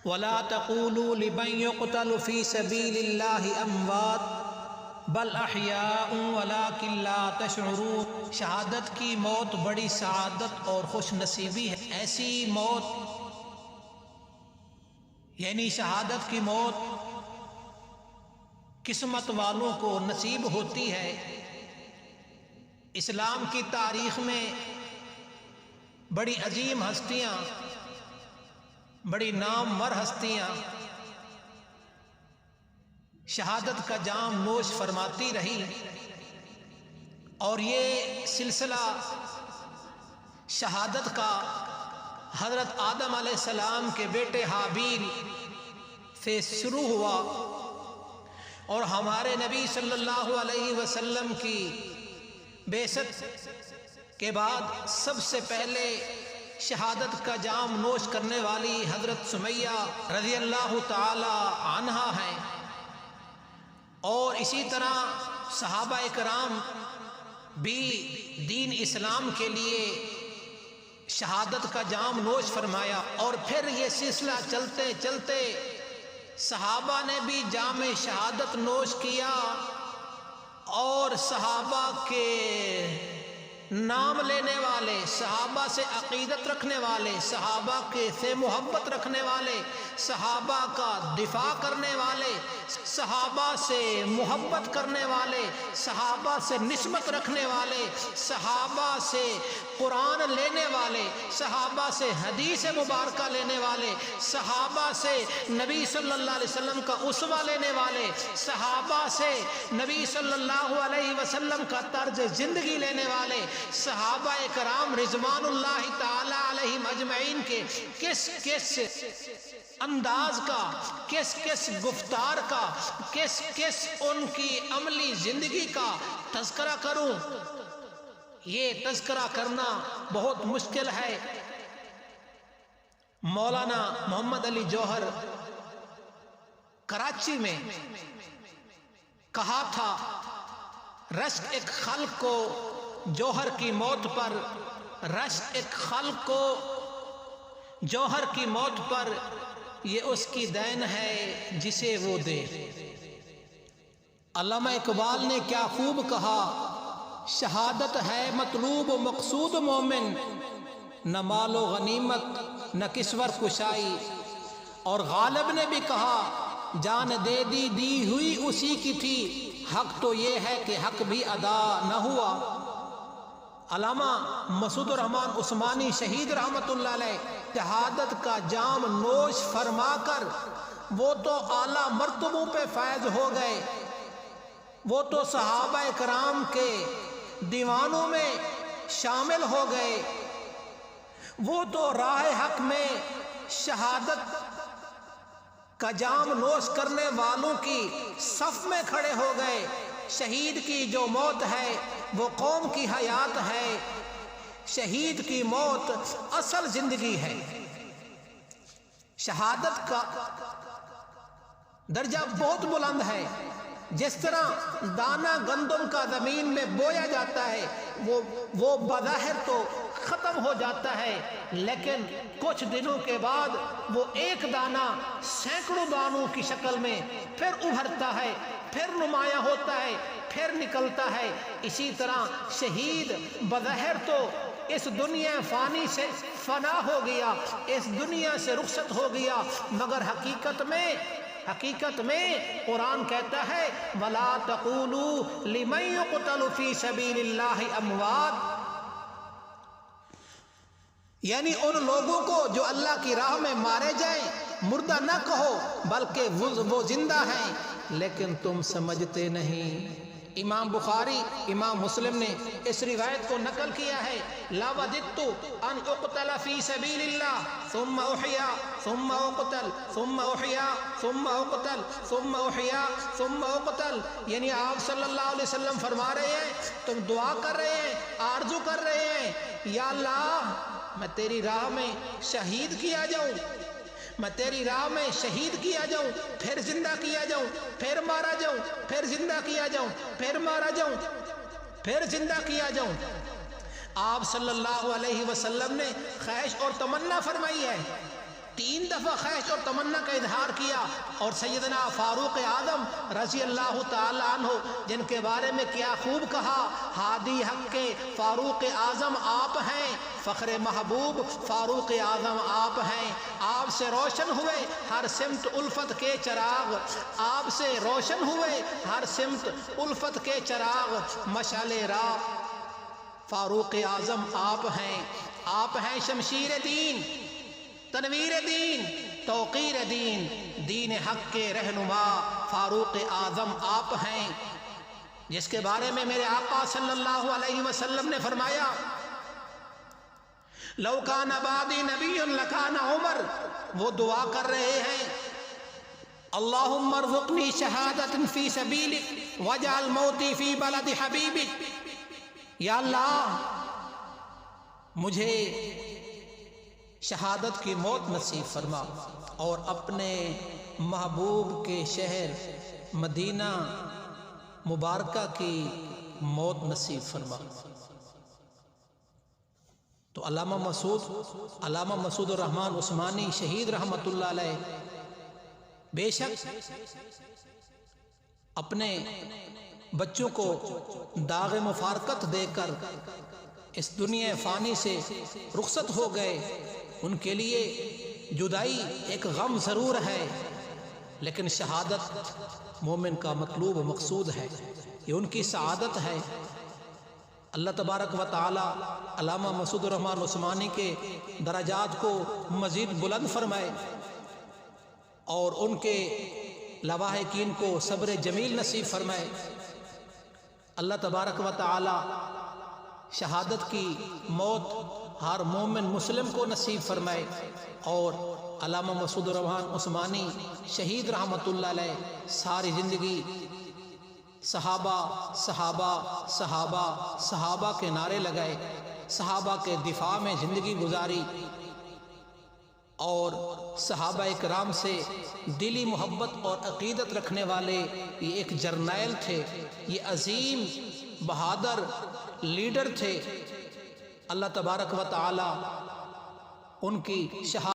ولا تقولوا لمن يقتل في سبيل الله اموات بل احیاء ولکن لا تشعرون۔ شہادت کی موت بڑی سعادت اور خوش نصیبی ہے۔ ایسی موت یعنی شہادت کی موت قسمت والوں کو نصیب ہوتی ہے۔ اسلام کی تاریخ میں بڑی عظیم ہستیاں، بڑی نامور ہستیاں شہادت کا جام نوش فرماتی رہی، اور یہ سلسلہ شہادت کا حضرت آدم علیہ السلام کے بیٹے حابیل سے شروع ہوا، اور ہمارے نبی صلی اللہ علیہ وسلم کی بعثت کے بعد سب سے پہلے شہادت کا جام نوش کرنے والی حضرت سمیہ رضی اللہ تعالی عنہا ہیں، اور اسی طرح صحابہ کرام بھی دین اسلام کے لیے شہادت کا جام نوش فرمایا، اور پھر یہ سلسلہ چلتے چلتے صحابہ نے بھی جام شہادت نوش کیا، اور صحابہ کے نام لینے والے، صحابہ سے عقیدت رکھنے والے، صحابہ کے سے محبت رکھنے والے، صحابہ کا دفاع کرنے والے، صحابہ سے محبت کرنے والے، صحابہ سے نسبت رکھنے والے، صحابہ سے قرآن لینے والے، صحابہ سے حدیث مبارکہ لینے والے، صحابہ سے نبی صلی اللہ علیہ وسلم کا اسوہ لینے والے، صحابہ سے نبی صلی اللہ علیہ وسلم کا طرز زندگی لینے والے، صحابہ کرام رضوان اللہ تعالی علیہم اجمعین کے کس کس انداز کا، کس کس گفتار کا، کس کس ان کی عملی زندگی کا تذکرہ کروں؟ یہ تذکرہ کرنا بہت مشکل ہے۔ مولانا محمد علی جوہر کراچی میں کہا تھا، رشک ایک خلق کو جوہر کی موت پر، رشک ایک خلق کو جوہر کی موت پر، یہ اس کی دین ہے جسے وہ دے۔ علامہ اقبال نے کیا خوب کہا، شہادت ہے مطلوب و مقصود مومن، نہ مال و غنیمت نہ کسور کشائی۔ اور غالب نے بھی کہا، جان دے دی دی ہوئی اسی کی تھی، حق تو یہ ہے کہ حق بھی ادا نہ ہوا۔ علامہ مسعود الرحمن عثمانی شہید رحمت اللہ علیہ شہادت کا جام نوش فرما کر وہ تو اعلیٰ مرتبوں پہ فائز ہو گئے، وہ تو صحابہ کرام کے دیوانوں میں شامل ہو گئے، وہ تو راہ حق میں شہادت کا جام نوش کرنے والوں کی صف میں کھڑے ہو گئے۔ شہید کی جو موت ہے وہ قوم کی حیات ہے، شہید کی موت اصل زندگی ہے۔ شہادت کا درجہ بہت بلند ہے۔ جس طرح دانہ گندم کا زمین میں بویا جاتا ہے، وہ بظاہر تو ختم ہو جاتا ہے، لیکن کچھ دنوں کے بعد وہ ایک دانہ سینکڑوں دانوں کی شکل میں پھر ابھرتا ہے، پھر نمایاں ہوتا ہے، پھر نکلتا ہے۔ اسی طرح شہید بظاہر تو اس دنیا فانی سے فنا ہو گیا، اس دنیا سے رخصت ہو گیا، مگر حقیقت میں قرآن کہتا ہے وَلَا تَقُولُوا لِمَن يُقْتَلُ فِي سَبِيلِ اللَّهِ أَمْوَاتٌ، یعنی ان لوگوں کو جو اللہ کی راہ میں مارے جائیں مردہ نہ کہو، بلکہ وہ زندہ ہیں، لیکن تم سمجھتے نہیں۔ امام بخاری، امام مسلم نے اس روایت کو نقل کیا ہے، لَوَدِدتُّ أَنْ أُقْتَلَ فِي سَبِيلِ اللَّهِ ثُمَّ أُحْيَا ثُمَّ أُقْتَلْ ثُمَّ أُحْيَا ثُمَّ أُقْتَلْ ثُمَّ أُحْيَا ثُمَّ أُقْتَلْ۔ یعنی آپ صلی اللہ علیہ وسلم فرما رہے ہیں، تم دعا کر رہے ہیں، آرزو کر رہے ہیں، یا اللہ میں تیری راہ میں شہید کیا جاؤں، میں تیری راہ میں شہید کیا جاؤں، پھر زندہ کیا جاؤں، پھر مارا جاؤں، پھر زندہ کیا جاؤں، پھر مارا جاؤں، پھر زندہ کیا جاؤں۔ آپ صلی اللہ علیہ وسلم نے خواہش اور تمنا فرمائی ہے، 3 دفعہ خواہش اور تمنا کا اظہار کیا. اور سیدنا فاروق اعظم رضی اللہ تعالیٰ عنہ جن کے بارے میں کیا خوب کہا، ہادی حق کے فاروق اعظم آپ ہیں، فخر محبوب فاروق اعظم آپ ہیں. آپ سے روشن ہوئے ہر سمت الفت کے چراغ، آپ سے روشن ہوئے ہر سمت الفت کے چراغ. مشعل راہ فاروق اعظم آپ ہیں. آپ ہیں شمشیر دین، تنویر دین، توقیر دین، دین حق کے رہنما. فاروق اعظم آپ ہیں جس کے بارے میں میرے آقا صلی اللہ علیہ وسلم نے فرمایا، لو کان بعدی نبی لکان عمر. وہ دعا کر رہے ہیں، اللہم ارزقنی شہادت فی سبیلک واجعل موتی فی بلد حبیبک. یا اللہ مجھے شہادت کی موت نصیب فرما اور اپنے محبوب کے شہر مدینہ مبارکہ کی موت نصیب فرما. تو علامہ مسعود الرحمن عثمانی شہید رحمت اللہ علیہ بے شک اپنے بچوں کو داغ مفارقت دے کر اس دنیا فانی سے رخصت ہو گئے. ان کے لیے جدائی ایک غم ضرور ہے، لیکن شہادت مومن کا مطلوب مقصود ہے، یہ ان کی سعادت ہے. اللہ تبارک و تعالی علامہ مسعود الرحمن عثمانی کے درجات کو مزید بلند فرمائے اور ان کے لواحقین کو صبر جمیل نصیب فرمائے. اللہ تبارک و تعالی شہادت کی موت ہر مومن مسلم کو نصیب فرمائے. اور علامہ مسعود الرحمن عثمانی شہید رحمت اللہ علیہ ساری زندگی صحابہ صحابہ صحابہ صحابہ کے نعرے لگائے، صحابہ کے دفاع میں زندگی گزاری اور صحابہ اکرام سے دلی محبت اور عقیدت رکھنے والے یہ ایک جرنیل تھے، یہ عظیم بہادر لیڈر تھے. اللہ تبارک و تعالی ان کی شہادت